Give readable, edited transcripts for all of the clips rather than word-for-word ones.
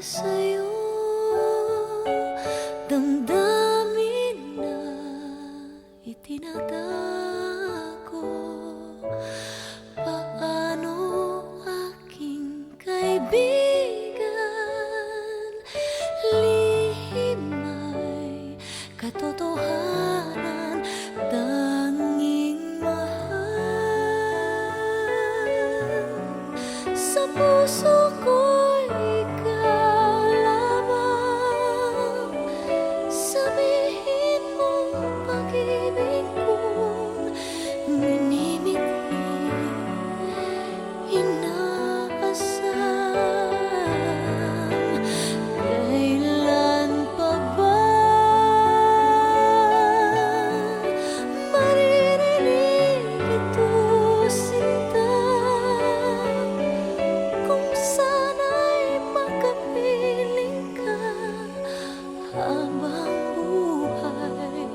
sa'yo, damdamin na itinatago. Paano aking kaibigan, lihim ay katotohanan, tanging mahal. Sa puso ko'y ikaw lamang, sabihin mo pag-ibig kong minimithi, inaasam. Kailan pa ba maririnig ito, sinta? Kung sana'y makapiling ka habang buhay,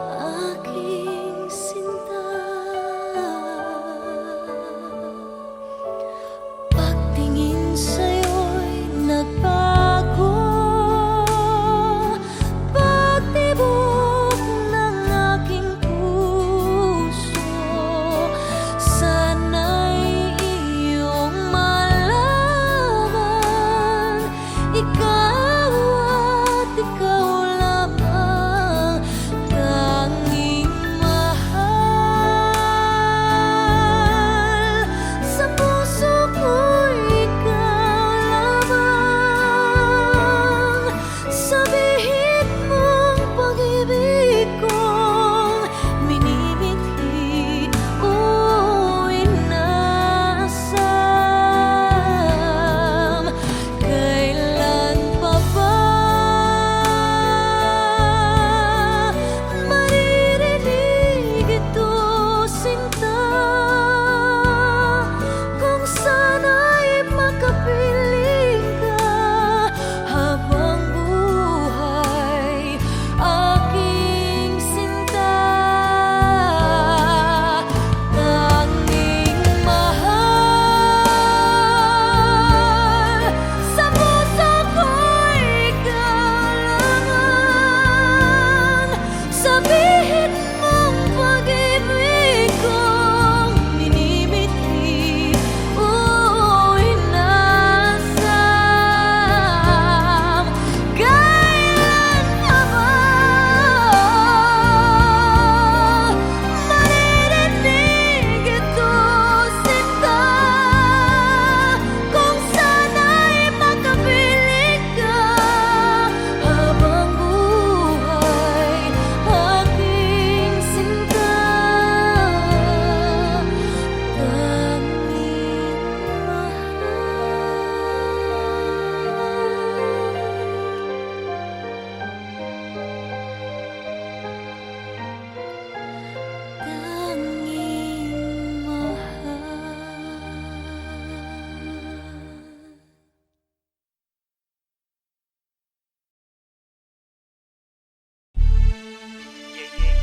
aking sinta. Pagtingin sa'yo'y nagbago, pagtibok ng aking puso. Sana'y iyong malaman, ikaw at ikaw lamang, tanging mahal. Sa puso ko'y ikaw lamang, sabihin mong pag-ibig kong minimithi o inaasam. Kailan pa ba maririnig ito, sinta? Kung sana'y makapiling ka habang buhay, aking sinta. Tanging mahal. Sa puso ko'y ikaw lamang, sabihin mong pag-ibig kong minimithi o inaasam. Kailan pa ba maririnig ito, sinta? Kung sana'y makapiling ka habang buhay, aking sinta. Tanging mahal.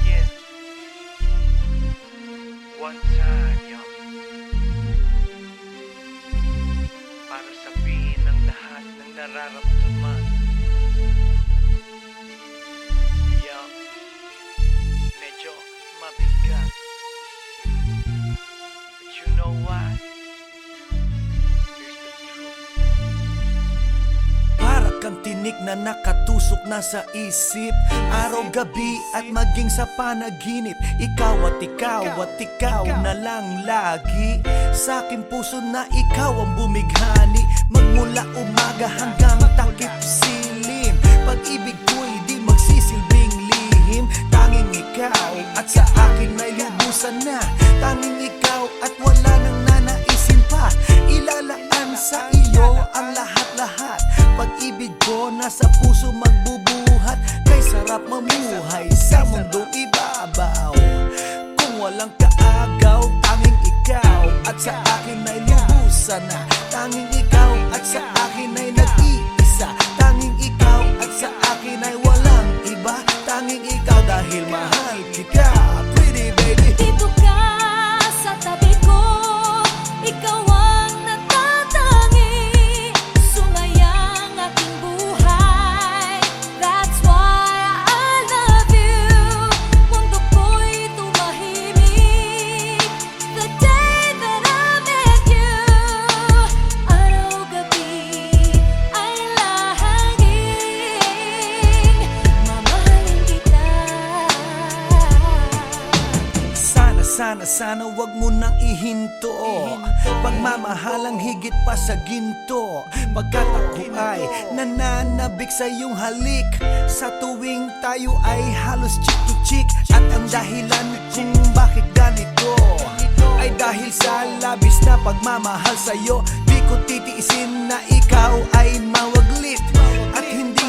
Yeah. One time, yo. Para sabihin ang lahat ng nararamdaman. Yo. Medyo mabigat. But you know what? Here's the truth. Para kang tinik na nakatusok na sa isip, araw-gabi at maging sa panaginip. Ikaw at ikaw at ikaw na lang lagi. Sa aking puso na ikaw ang bumighani, magmula umaga hanggang takip silim. Pag-ibig ko'y di magsisilbing lihim. Tanging ikaw at sa akin ay lubusan na. Tanging ikaw at wala nang nanaisin pa. Ilalaan sa iyo ang lahat-lahat. Pag-ibig ko nasa puso magbubuhat. Kay sarap mamuhay sa mundong ibabaw. Kung walang kaagaw, tanging ikaw at sa akin ay lubusan na. Tanging ikaw at sa akin ay nag-iisa. Tanging ikaw at sa akin ay walang iba. Tanging ikaw dahil mahal kita, pretty baby. Dito ka sa tabi ko, ikaw ang natatangi. Sumayang na sana wag mo nang ihinto. Pagmamahalang higit pa sa ginto, pagkat ako ay nananabik sa iyong halik. Sa tuwing tayo ay halos chick to chick. At ang dahilan kung bakit ganito ay dahil sa labis na pagmamahal sa'yo. Di ko titiisin na ikaw ay mawaglit, at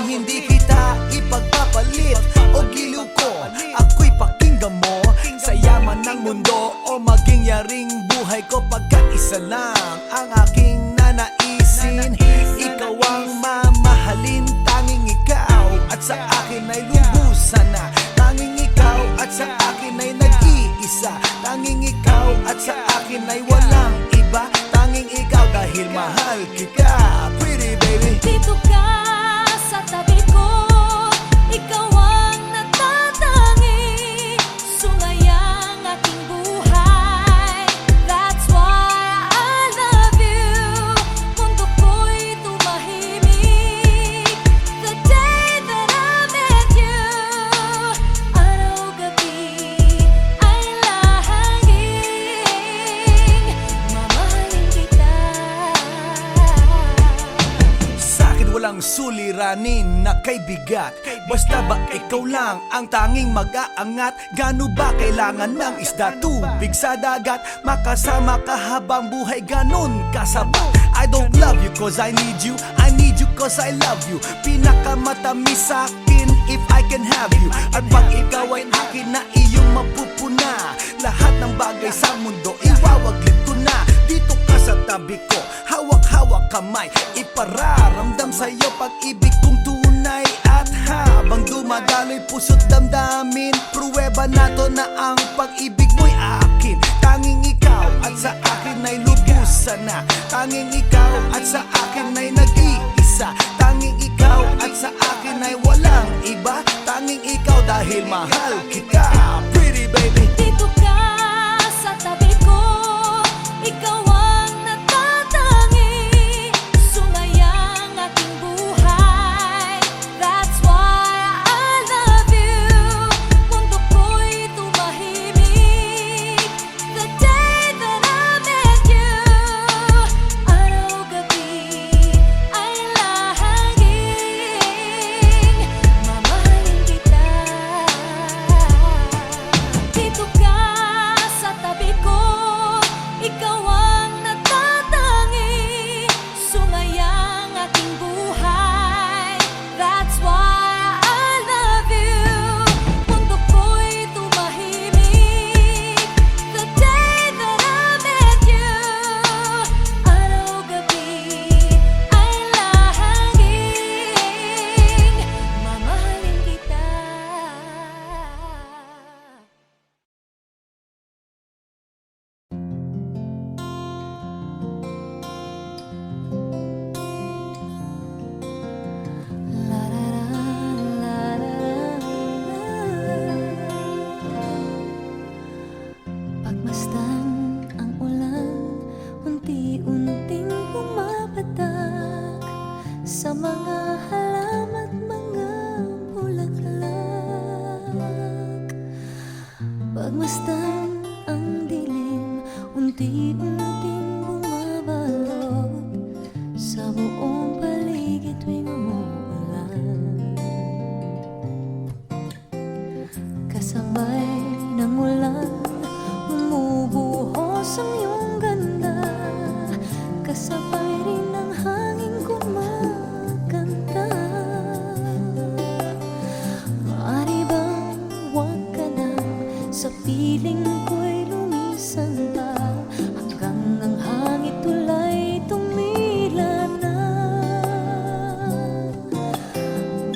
hindi kita ipagpapalit. O giliw ko, ako'y pakinggan mo, sa yaman ng mundo o maging yaring buhay ko. Pagkat isa lang ang aking nanaisin, ikaw ang mamahalin. Tanging ikaw at sa akin ay lubusan na. Tanging ikaw at sa akin ay nag-iisa. Tanging ikaw at sa akin ay walang iba. Tanging ikaw dahil mahal kita, pretty baby. Dito ka sa tabi ko, ikaw ang natatangi, sungayang aking buhay. That's why I love you. Mundo ko'y tumahimik the day that I met you. Araw-gabi ay lahangin, mamahalin kita. Sa'kin walang suliranin na kay bigat, basta ba ikaw lang ang tanging mag-aangat. Gano ba kailangan ng isda, tubig sa dagat? Makasama ka habang buhay, ganon kasabat. I don't love you cause I need you, I need you cause I love you. Pinakamatamis sa'kin if I can have you. At pag ikaw ay akin na iyong mapupuna, lahat ng bagay sa mundo iwawaglit ko na. Dito ka sa tabi ko, hawak-hawak kamay, ipararamdam sa'yo pag-ibig kong tunay. At habang dumadaloy puso't damdamin, pruweba na to na ang pag-ibig mo'y akin. Tanging ikaw at sa akin ay lubusan na. Tanging ikaw at sa akin ay nag-iisa. Tanging ikaw at sa akin ay walang iba. Tanging ikaw dahil mahal kita, pretty baby. Dito ka sa tabi ko, ikaw ang natatangi, sungayang aking buhay. That's why I love you. Mundo ko'y tumahimik the day that I met you. Araw-gabi ay lahangin, mamahalin kita. Dito ka sa tabi ko, ikaw ang natatangi, sungayang aking buhay. That's why I love you. Mundo ko'y tumahimik the day that I met you. Araw-gabi ay lahangin, mamahalin kita. Pagmasdan ang ulan, unti-unting pumapatak sa mga halaman at mga bulaklak. Pagmasdan ang dilim, unti-unting bumabalot sa buong paligid tuwing umuulan. Kasabay ng ulan, bumubuhos ang iyong ganda. Kasabay rin ng hangin kumakanta. Maaari bang huwag ka na sa piling ko'y lumisan pa, hanggang ang hangin tulay tumila na.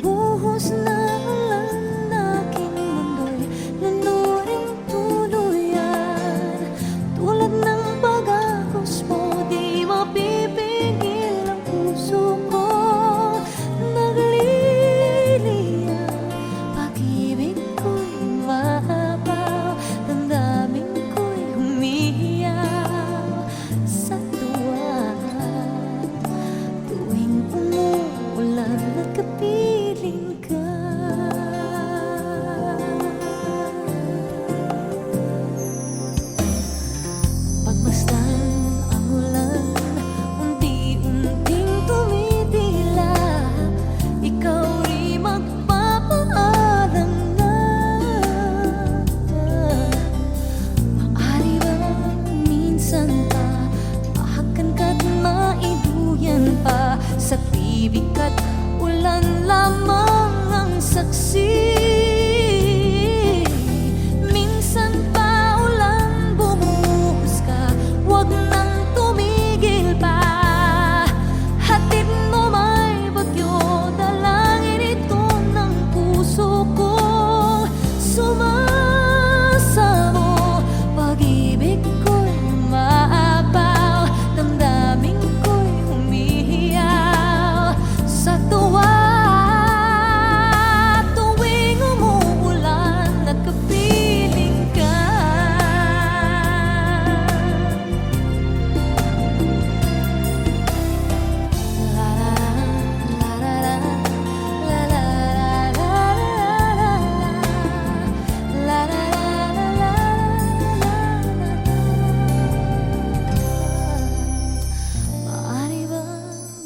Buhos na ulan, aking mundo'y lunuring tuluyan. Tulad ng pag-agos mo, di mapipigil ang puso ko. Nagliliyab, pag-ibig ko'y mahabaw, damdamin ko'y humihiyaw sa tuwa. Tuwing umuulan at kapiling ka. pag-ibig at ulan lamang ang saksi. Minsan pa ulan bumuhos ka, wag nang tumigil pa. Hatid mo may bagyo, dalangin ito ng puso ko. Sumasamo, pag-ibig ko'y umaapaw, damdamin ko'y humihiyaw sa tuwa. Tuwing umuulan at kapiling ka, maaari ba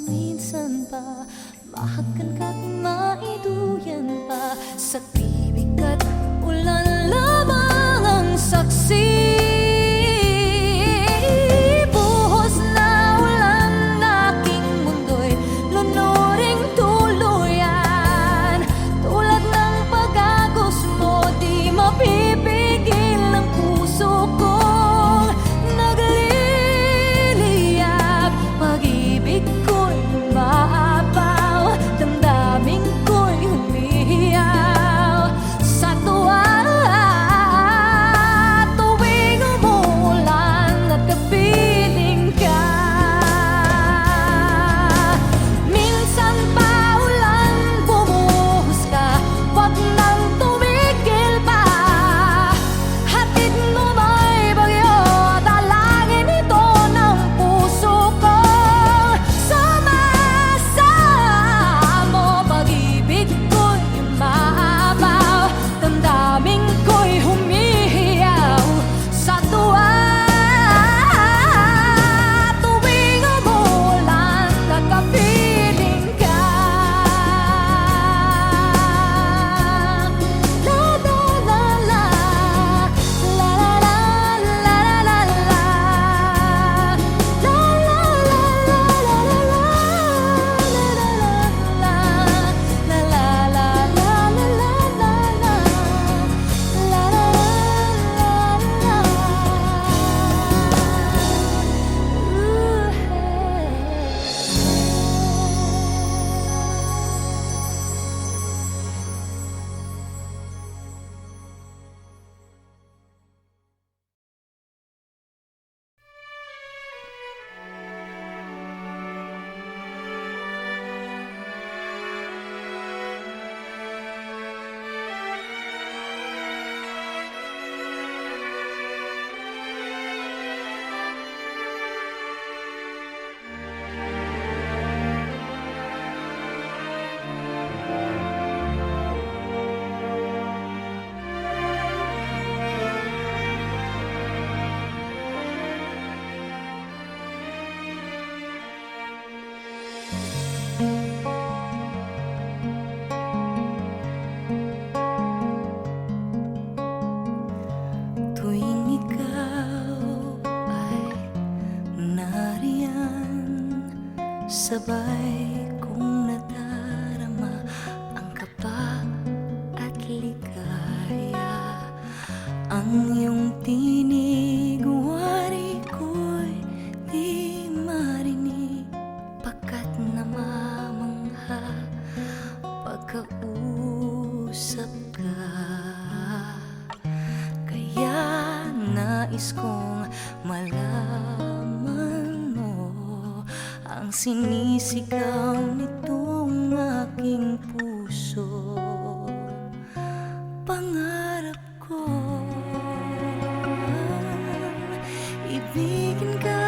minsan pa mahakan ka't maiduyan pa, sa tibig at ulan lamang ang saksi. Buhos na ulan aking mundo'y lunuring tuluyan. Tulad ng pag-agos mo, di mapipigil ang puso kong nagliliyab. Pag-ibig ko'y umaapaw, damdamin ko'y humihiyaw sa tuwa. Tuwing umuulan at kapiling ka, minsan pa ulan bumuhos ka, wag nang tumigil pa. Hatid mo may bagyo, dalangin ito ng puso ko. Sumasamo, pag-ibig ko'y umaapaw, damdamin ko'y humihiyaw sa tuwa. Tuwing umuulan at kapiling ka, la la la la, la la la la la la, la la tuwing ikaw ay nariyan, sabay kong nadarama ang kaba at ligaya. Ang iyong tinig, wari ko'y di marinig, pagkat namamangha pagkausap ka. Kaya nais kong malaman mo ang sinisigaw nitong aking puso. Pangarap ko ibigin ka,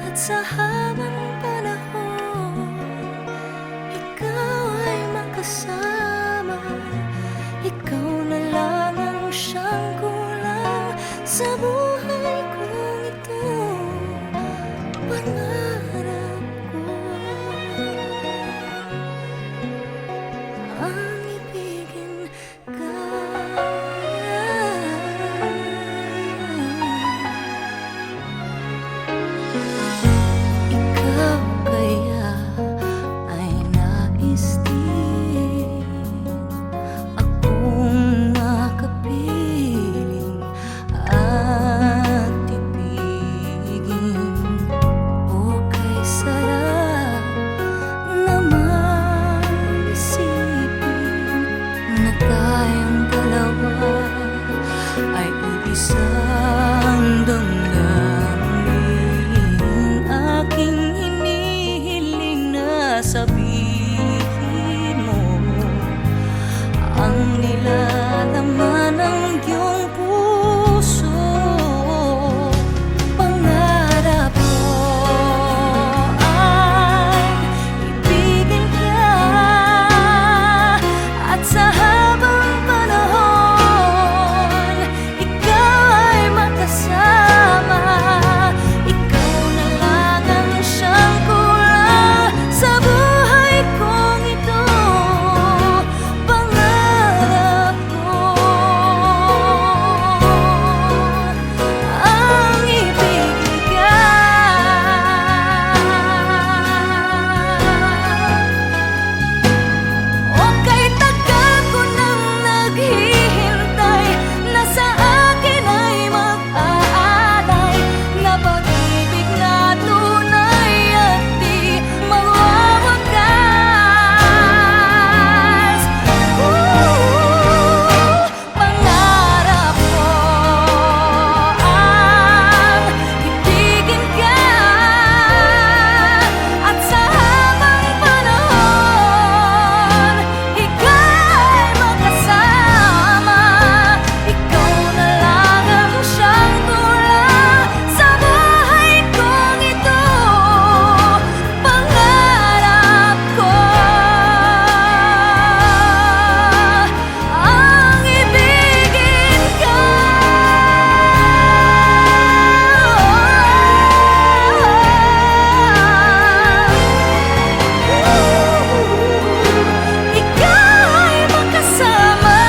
at sa habang panahon ikaw ay makasama. Ikaw na lang ang siyang kulang sa buhay kong ito. Pangarap ko ang ibigin ka. sasabihin mo ang nilalaman ng iyong puso. Pangarap ko ay ibigin ka at sa habang panahon ikaw ay makasama. Ikaw na lang ang siyang kulang sa buhay kong ito. Pangarap ko ang ibigin ka. O kay tagal ko nang naghihintay na sa akin ay mag-aalay na pag-ibig na tunay at di mawawakas. Pangarap ko ang ibigin ka at sa habang panahon ikaw ay makasama. Ikaw na lang ang siyang kulang sa buhay kong ito. Pangarap ko ang ibigin ka. Ikaw ay makasama.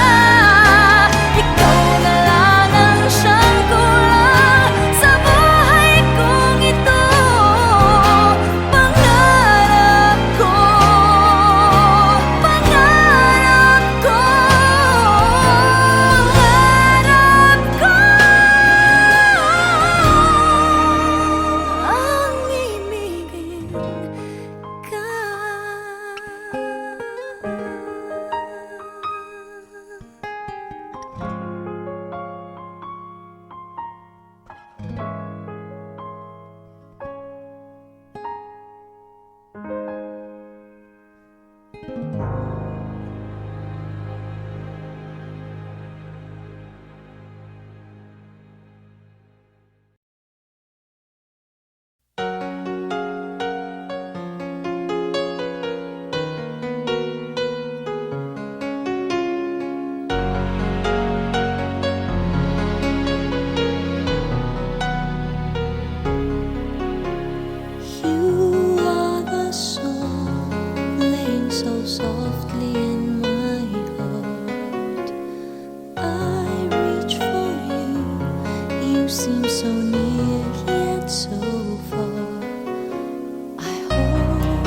Ikaw na lang ang siyang kulang sa buhay kong ito. Pangarap ko, pangarap ko, pangarap ko ang ibigin ka. You are the song playing so softly in my heart. I reach for you. You seem so near yet so far. I hope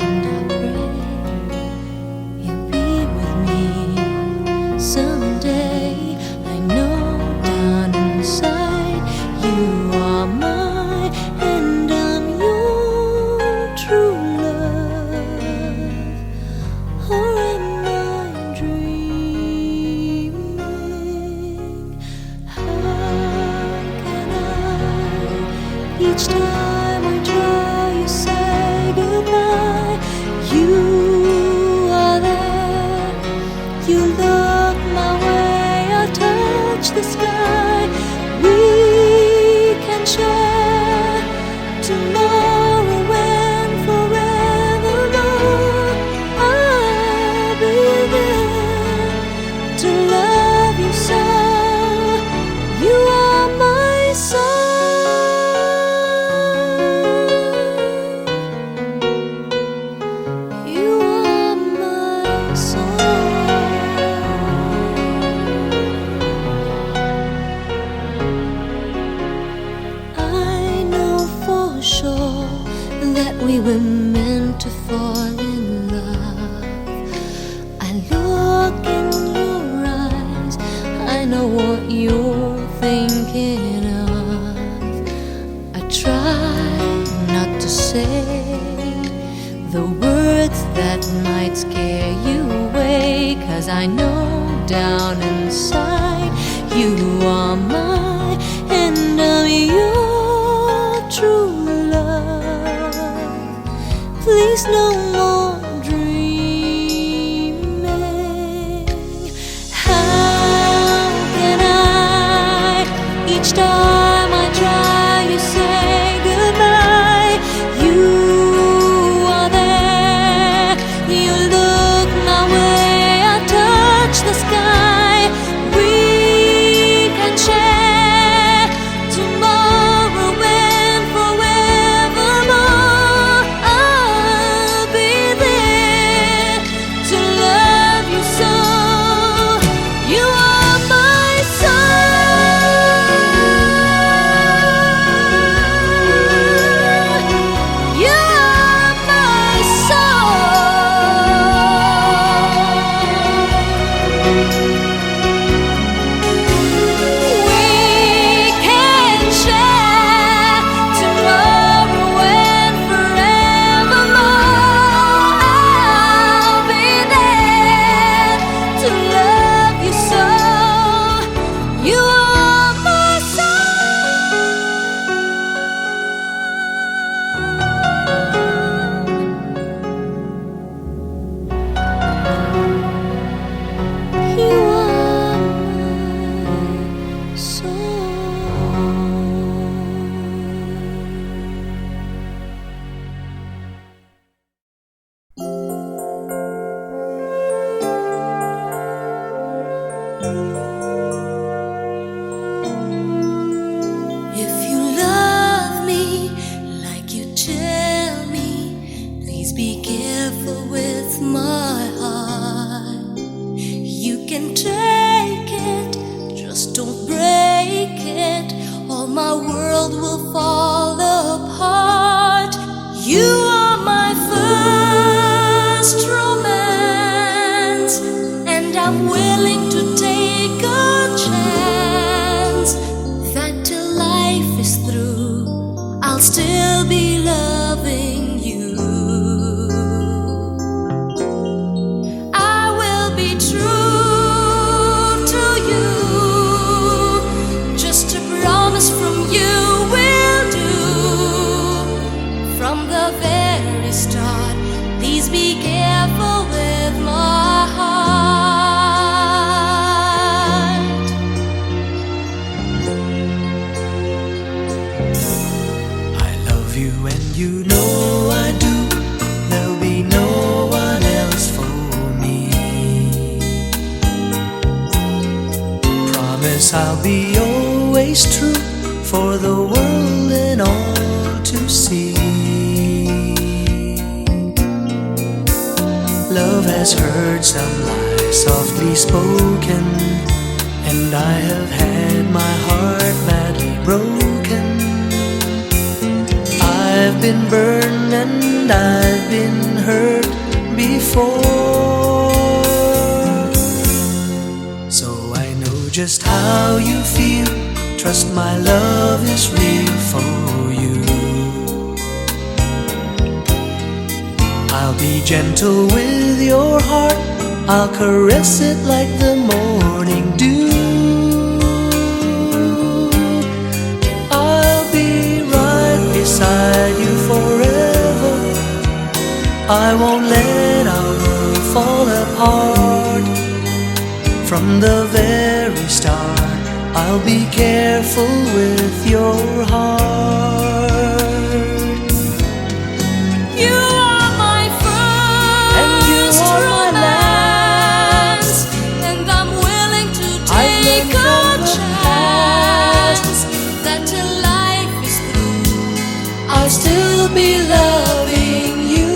and I pray you'll be with me someday. I know down inside you are mine and I'm your true love. Or am I dreaming? How can I? Each time I try, you say goodbye. You are there. You look my way. I touch the sky. We can share tomorrow and forevermore. I'll be there to love you so. You are my sun. You are my sun. I know for sure that we were meant to fall in love. I look in your eyes, I know what you're thinking of. I try not to say the words that might scare you away, 'cause I know down inside you are mine and I'm your true love. Please Please no more dreaming. How can I, each time I try, you say goodbye. You are there, you look my way, I touch the sky. We can share tomorrow and forevermore. I'll be there to love you so. You are my sun. You are my We can share tomorrow and forevermore. I'll be there to love you so. You are my You are my soul. If you love me like you tell me, please be careful with my heart. You can take it, just don't break it, or my world will fall apart. You are my first romance, and I'm willing to take a chance that till life is through, I'll still be loving you. I will be true to you, just a promise from you will do. From the very start, please be careful with my heart. I love you and you know I do. There'll be no one else for me. Promise I'll be always true for the world and all to see. Love has heard some lies softly spoken, and I have had my heart badly broken. I've been burned and I've been hurt before, so I know just how you feel. Trust my love is real for you. I'll be gentle with your heart, I'll caress it like the morning dew. I'll be right beside you forever. I won't let our world fall apart. From the very start, I'll be careful with your heart. You are my And you first are my romance, and I'm willing to I've take learned a from the chance that till life is through, I'll still be loving you.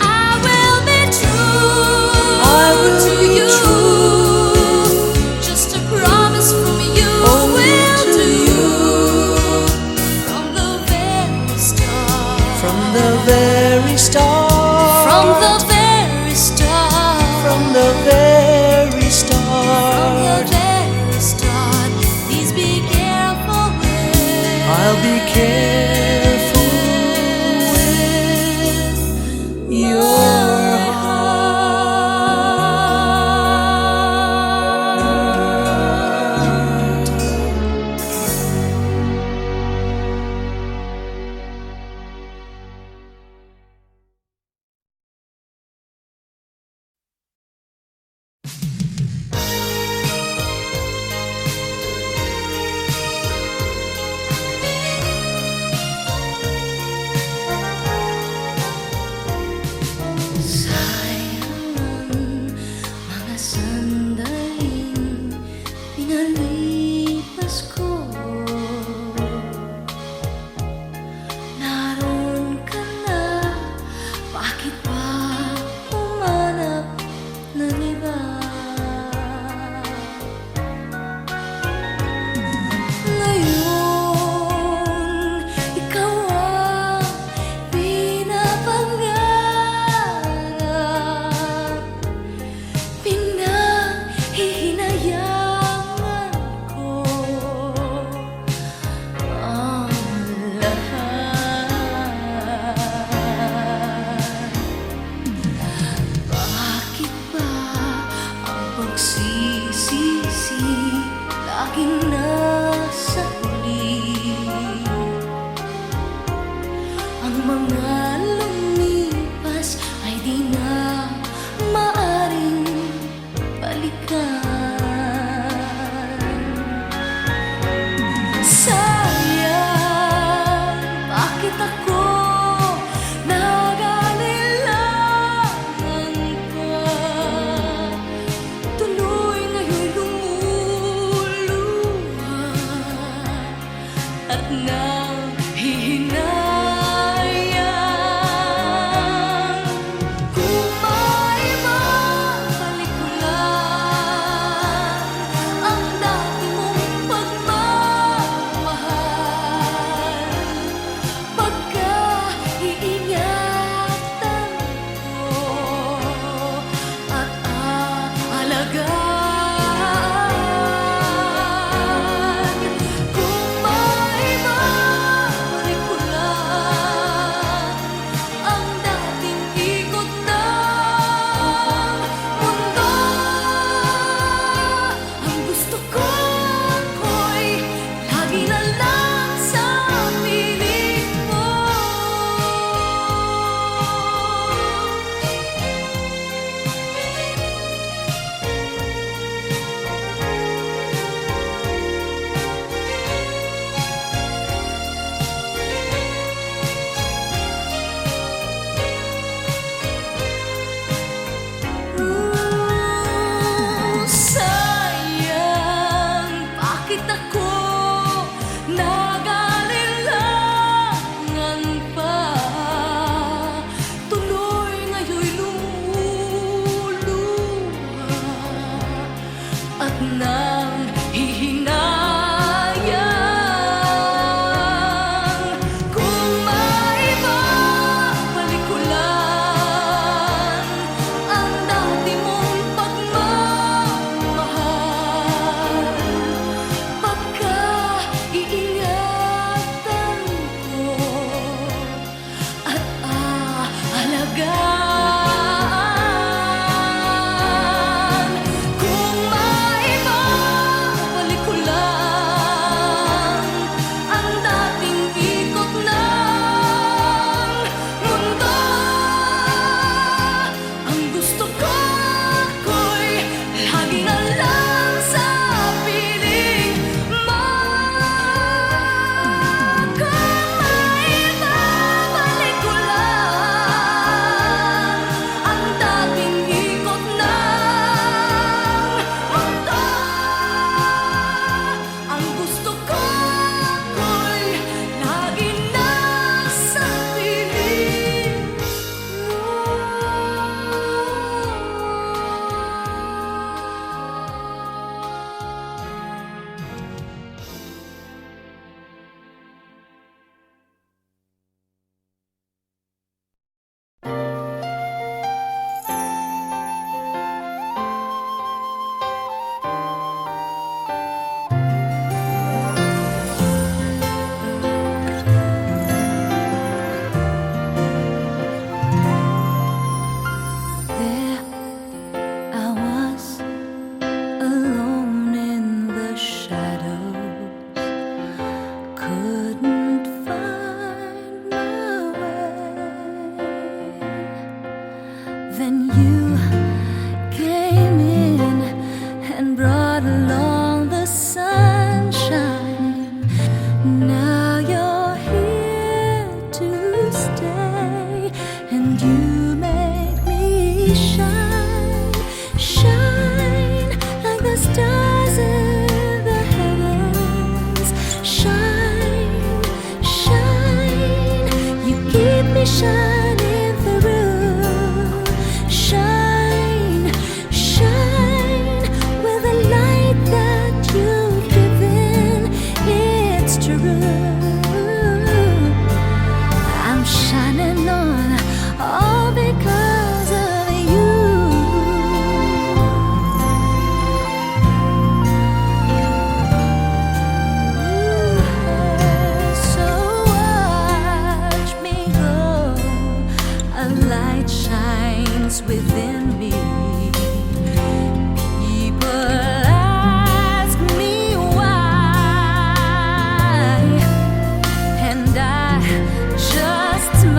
I will be true I will to be you, true. just a promise from you Only will to do. you. From the very start. From the very start. From the very start. From the very From start. the very start. Please be careful with. I'll be careful with your heart. mga lumipas ay di na maaring balikan. Sayang, bakit ako nag-aalilangan pa? Tuloy ngayon'y lumuluha at nanghihinayang. Kung may mabalik ko lang ang dati mong pagmamahal, pagka-iingatan ko at aalagaan. Kung may mabalik ko lang ang dating ikot ng mundo, ang gusto ko ako'y lagi na lang sa piling mo. Sayang, bakit ako nag-aalilangan pa? Tuloy ngayon'y lumuluha at nanghihinayang. Kung maibabalik ko lang ang dati mong pagmamahal, pagka-iingatan ko at aalagaan. Kung maibabalik ko lang ang dating ikot ng mundo, ang gusto ko ako'y lagi na lang sa piling mo. Kung maibabalik ko lang ang dating ikot ng mundo, ang gusto ko ako'y lagi na sa piling There I was, alone in the shadows, couldn't find my way. Then you came in and brought along the sunshine. Now you're here to stay, and you make me shine, shine like the stars in the heavens. Shine, shine, you keep me shining through. Shine, shine with the light that you've given. It's true. I'm shining on all because of you. So watch me go. A light shines within me. People ask me why, and I just smile.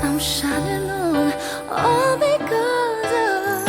I'm shining on, all because of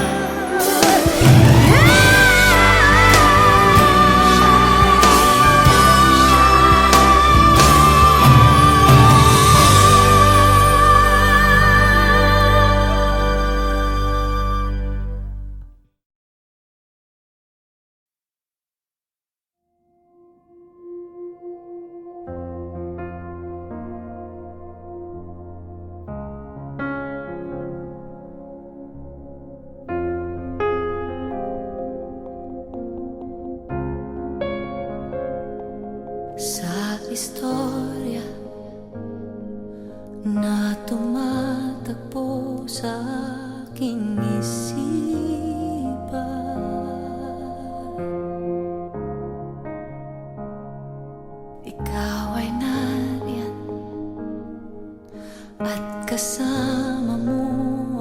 sa istorya na tumatagpo sa aking isipan. Ikaw ay nariyan at kasama mo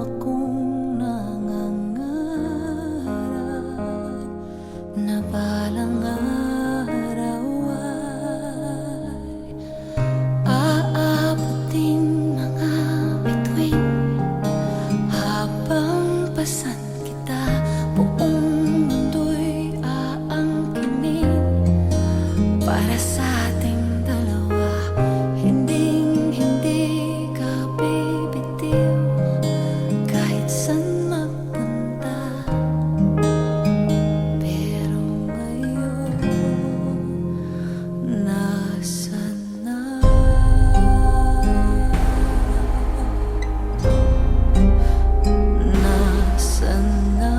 akong nangangarap na balang araw ay aabutin mga bituin habang pasan kita. Buong mundo'y aangkinin para sa ating dalawa. Hinding-hindi ka bibitiw kahit saan magpunta. Pero ngayon, nasaan na? Nasaan na?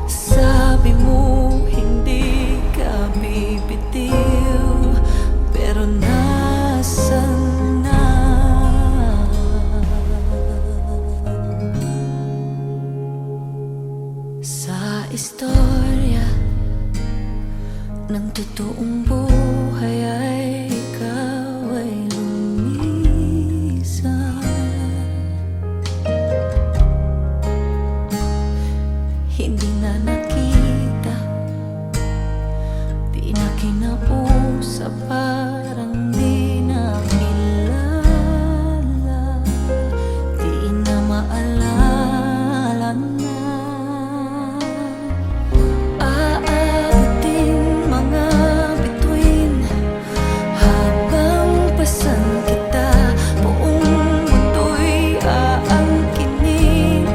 Sabi mo hindi ka bibitiw, pero nasaan na? Sa istorya ng totoong buhay ay ikaw ay lumisan. Hindi na nakita, di na kinausap, parang di na kilala, di na maalala na. Aabutin mga bituin habang pasan kita. Buong mundo'y aangkinin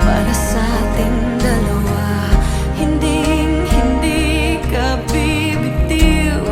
para sa ating dalawa. Hinding-hindi ka bibitiw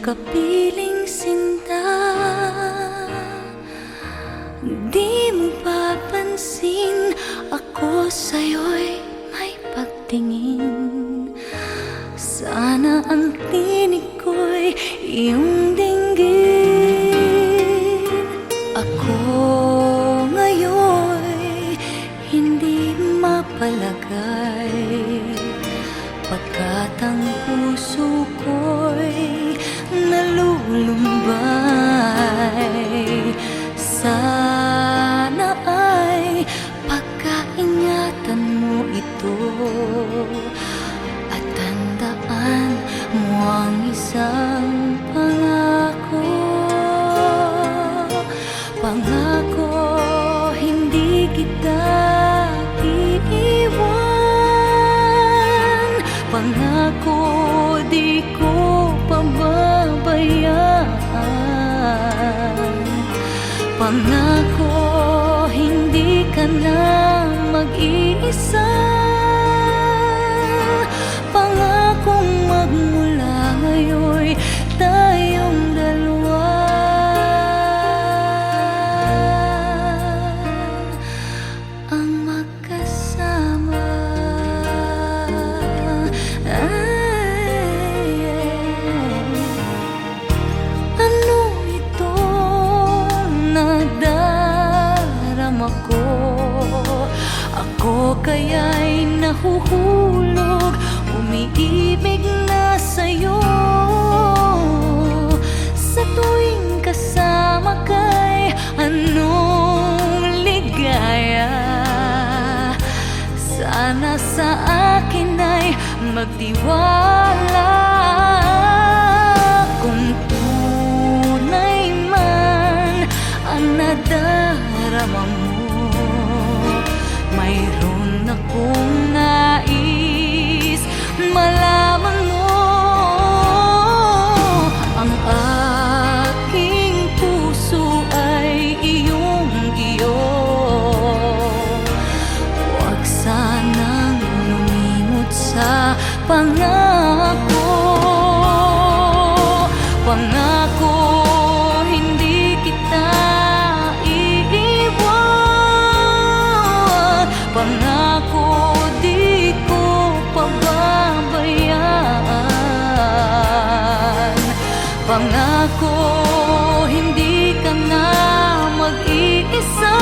makapiling sinta. Di mo papansin, ako sa'yo'y may pagtingin. Sana ang tinig ko'y iyong dinggin. Ako ngayon'y hindi mapalagay, pagkat ang puso ko'y nalulumbay. Sana ay At tandaan mo ang isang pangako. Pangako, hindi kita iiwan. Pangako, di ko pababayaan. Pangako, hindi ka na mag-iisa. Pangakong magmula ngayon'y tayong dalawa ang magkasama. Ano ito nadarama ko? Ako kaya'y nahuhulog, umiibig na sa'yo. Sa tuwing kasama ka'y anong ligaya. Sana sa akin ay magtiwala. Kung tunay man ang nadarama mo, mayroon akong nais malaman mo. Ang aking puso ay iyong-iyo. Huwag sanang lumimot sa pangako. Pangako, hindi kita iiwan. Pangako, di ko pababayaan. Pangako, hindi ka na mag-iisa.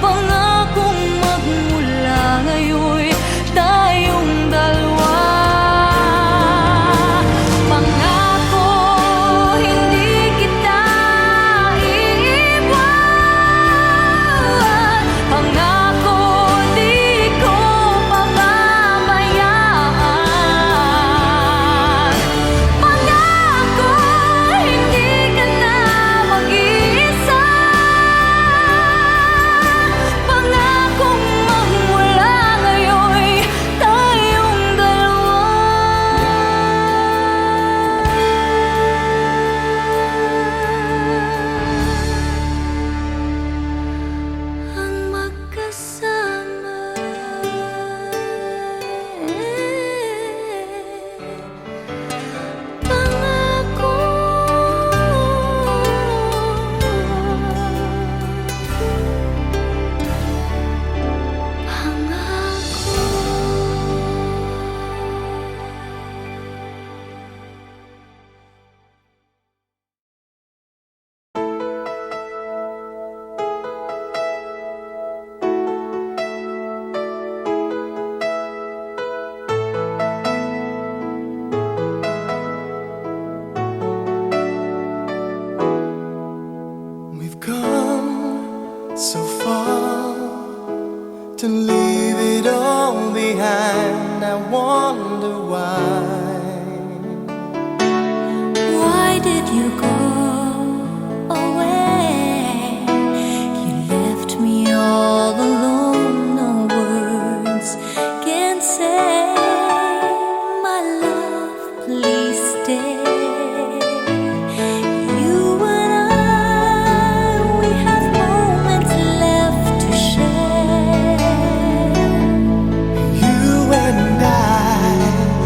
Pangakong magmula ngayon'y tayong dalawa. Pangako, hindi kita iiwan. Pangako, di ko pababayaan. Pangako, hindi ka na mag-iisa. Pangakong magmula ngayon'y tayong dalawa ang magkasama. Pangako, We've come so far to leave it all behind. I wonder why. why did you go away? You left me all alone, no words can say. My love, please stay. You and I, we have moments left to share. You and I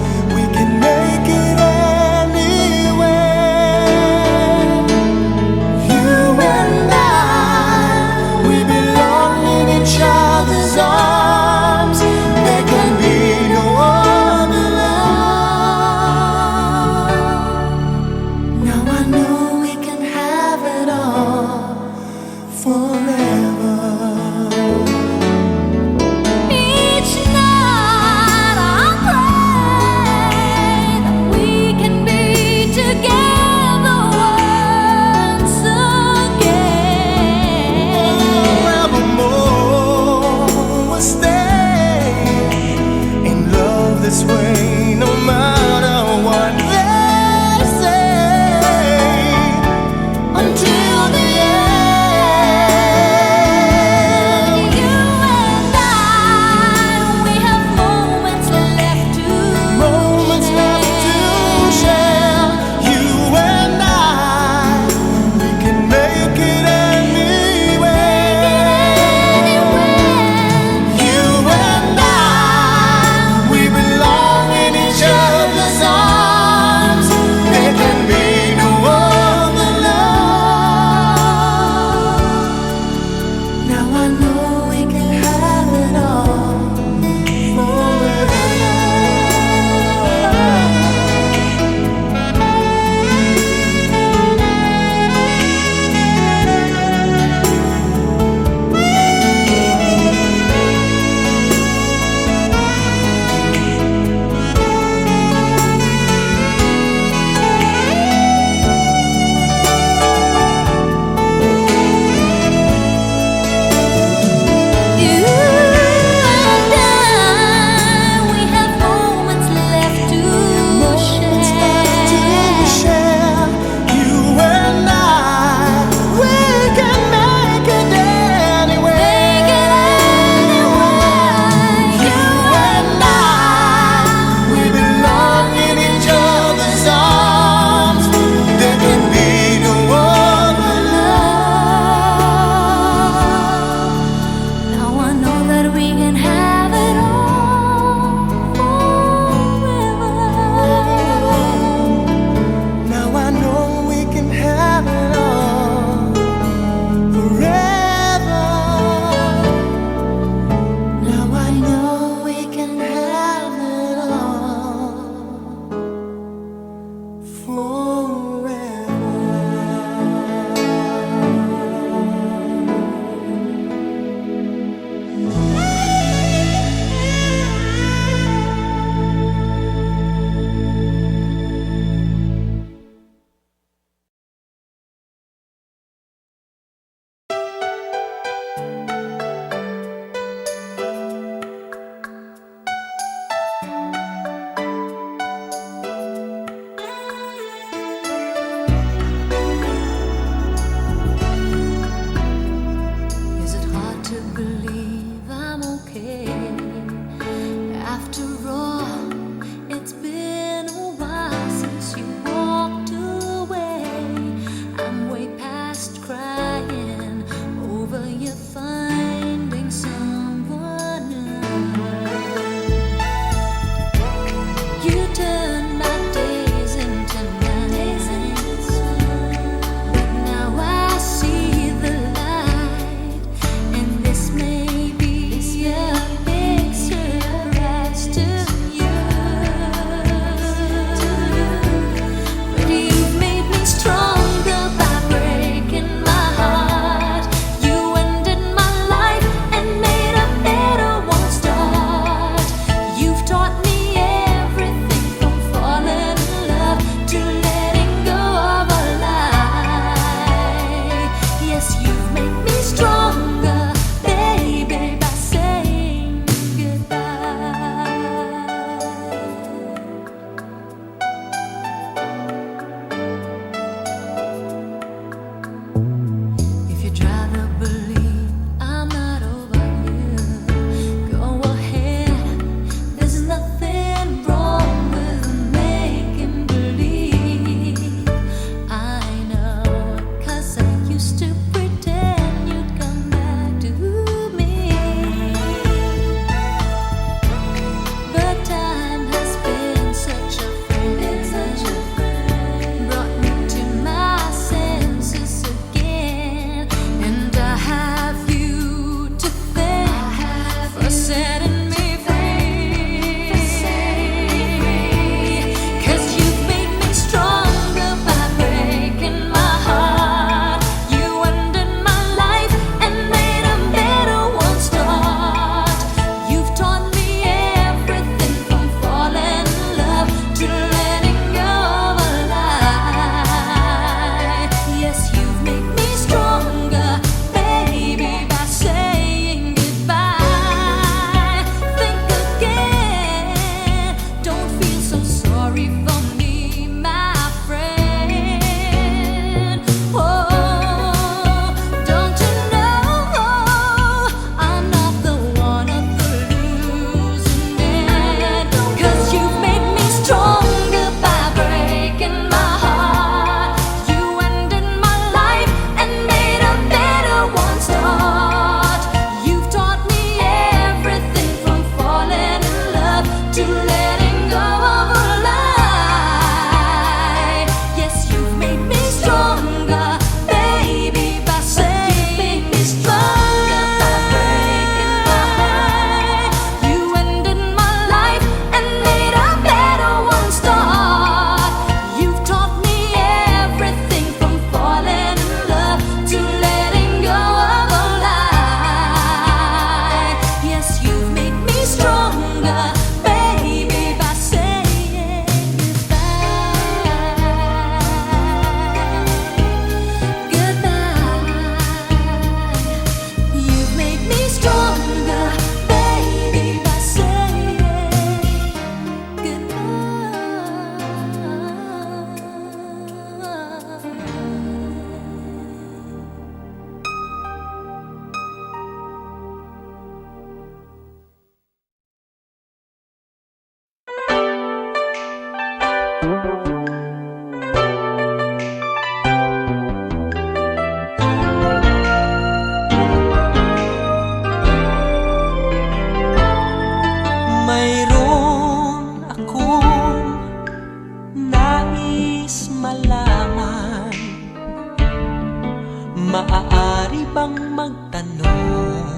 maaari bang magtanong?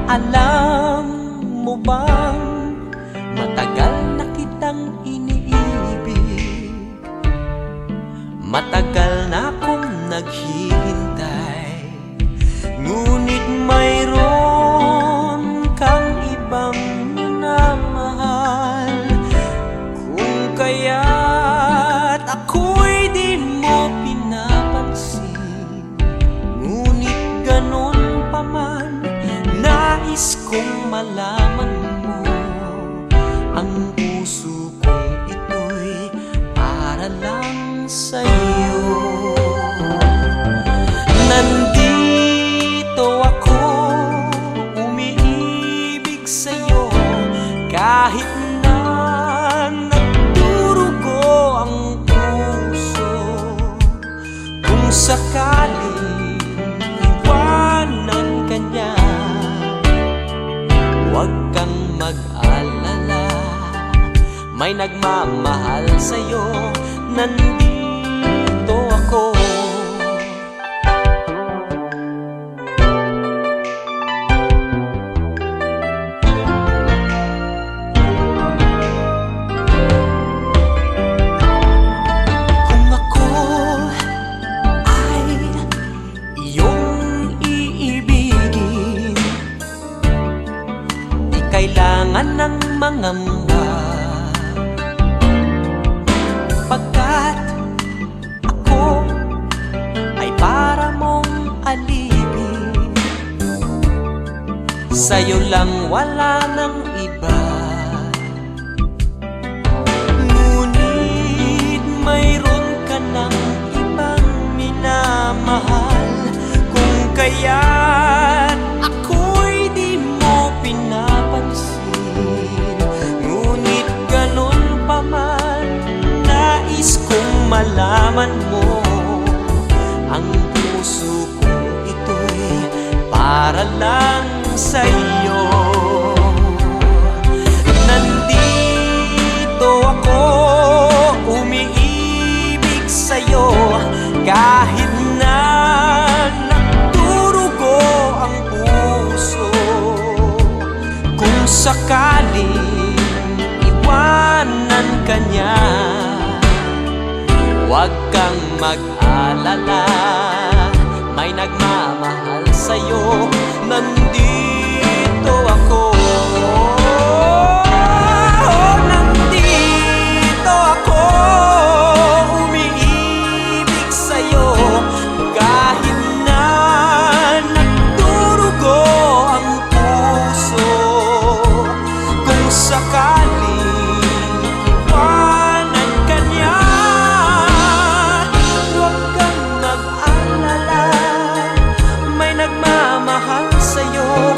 Alam mo bang matagal na kitang iniibig? Matagal na akong naghihintay, ngunit mayroon kang ibang minamahal. Kung kaya't ako'y di mo pinapansin, ngunit ganon pa man, nais kong malaman mo, ang puso kong ito'y para lang sa'yo. Nandito ako, umiibig sa'yo, kahit na nagdurugo ang puso. Kung sakaling iwanan ka niya, huwag kang mag-alala, may nagmamahal sa'yo. Nandito ako. Kung ako ay iyong iibigin, di kailangan ng mangamba, pagkat ako ay para mong alipin. Sa'yo lang, wala nang iba. Ngunit mayroon ka ng ibang minamahal. Kung kaya't ako'y di mo pinapansin, ngunit ganon pa man, nais kong malaman mo, ang puso kong ito'y para lang sa'yo. Nandito ako, umiibig sa'yo, kahit na nagdurugo ang puso. Kung sakaling iwanan ka niya, huwag kang mag-alala, may nagmamahal sa'yo. Nandito ako. Nandito ako, umiibig sa'yo, kahit na nagdurugo ang puso. Kung sakaling iwanan ka niya, huwag kang mag-alala, may nagmamahal sa'yo.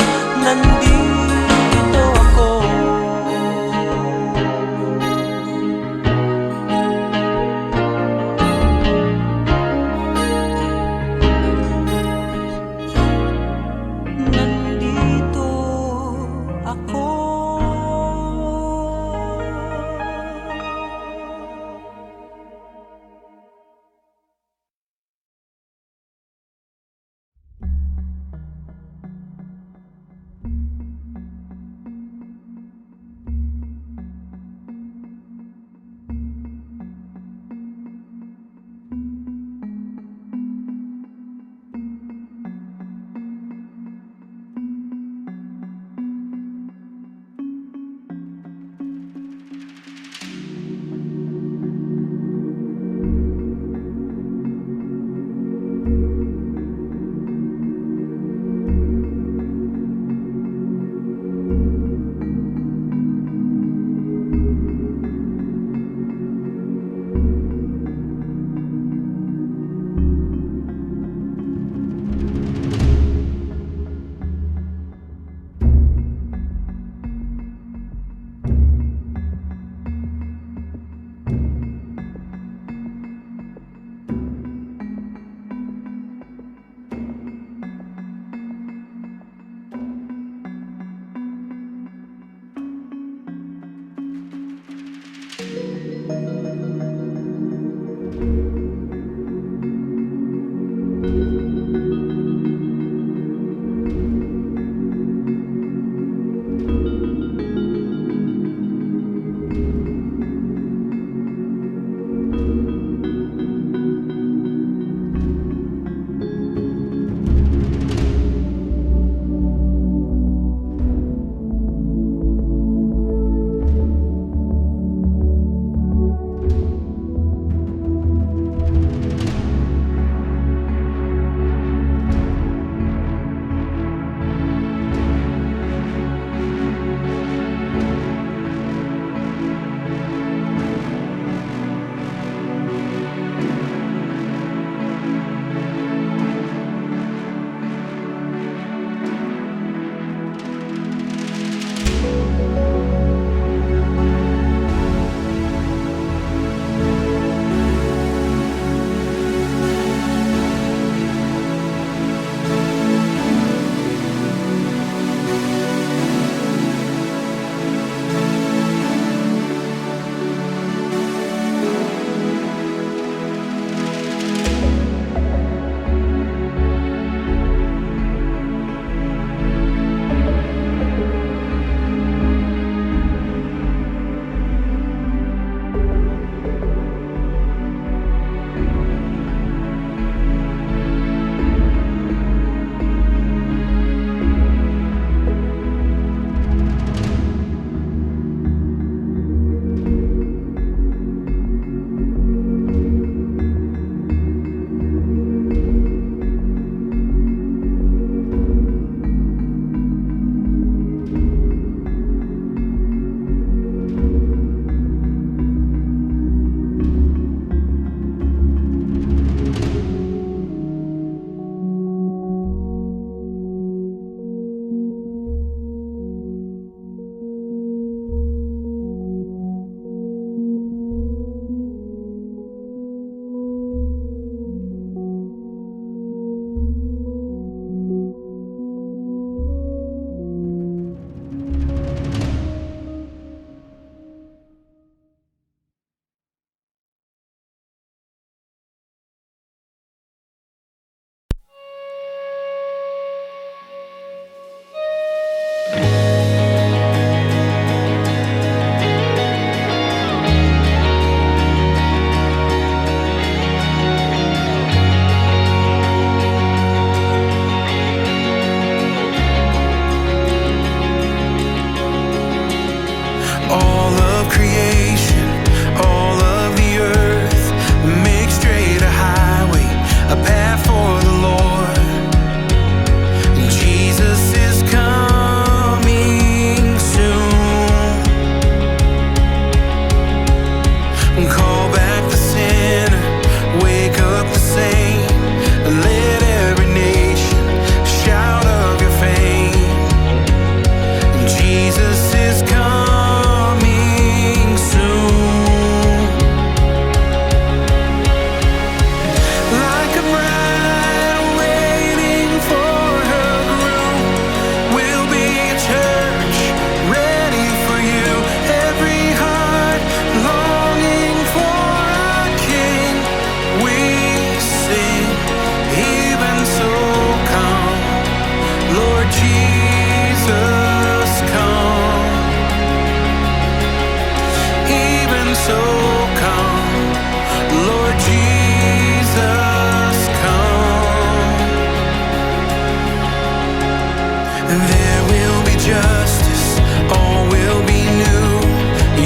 There will be justice, all will be new.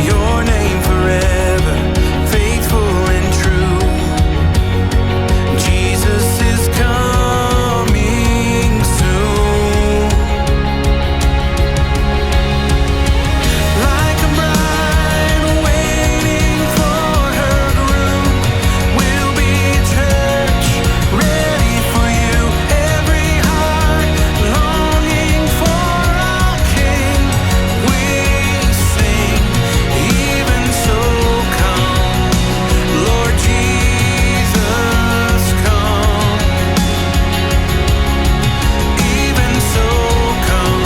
Your name forever, faithful and true. Jesus is coming soon. Like a bride waiting for her groom, we'll be a church ready for you. Every heart longing for our King. We sing, even so come, Lord Jesus, come. Even so come,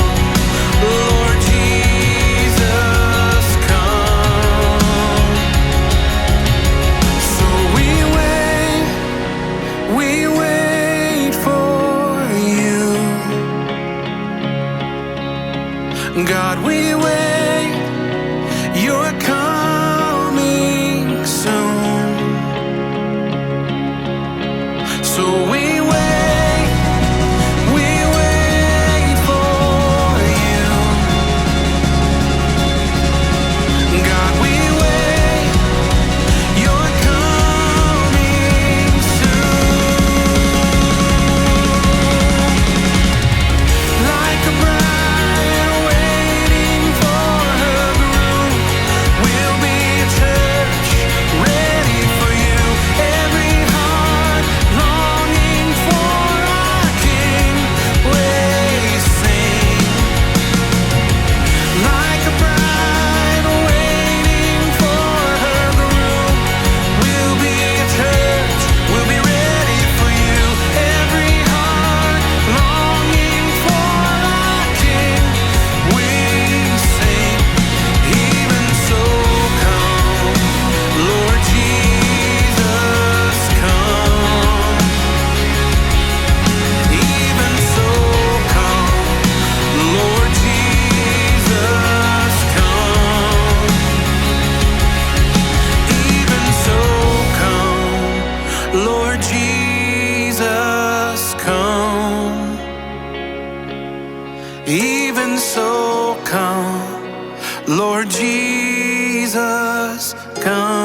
Lord Jesus, come. So we wait for you. God, we wait, you're coming soon. So we wait for you. God, we wait, you're coming soon. Like a bride waiting for her groom, we'll be a church ready for you. Every heart longing for our King. We sing, like a bride waiting for her groom. We'll be a church, we'll be ready for you. Every heart longing for our King. We sing, even so come, Lord Jesus, come. Even so come, Lord Jesus, come. Even so come, Lord Jesus, come. Even so come, Lord Jesus, come.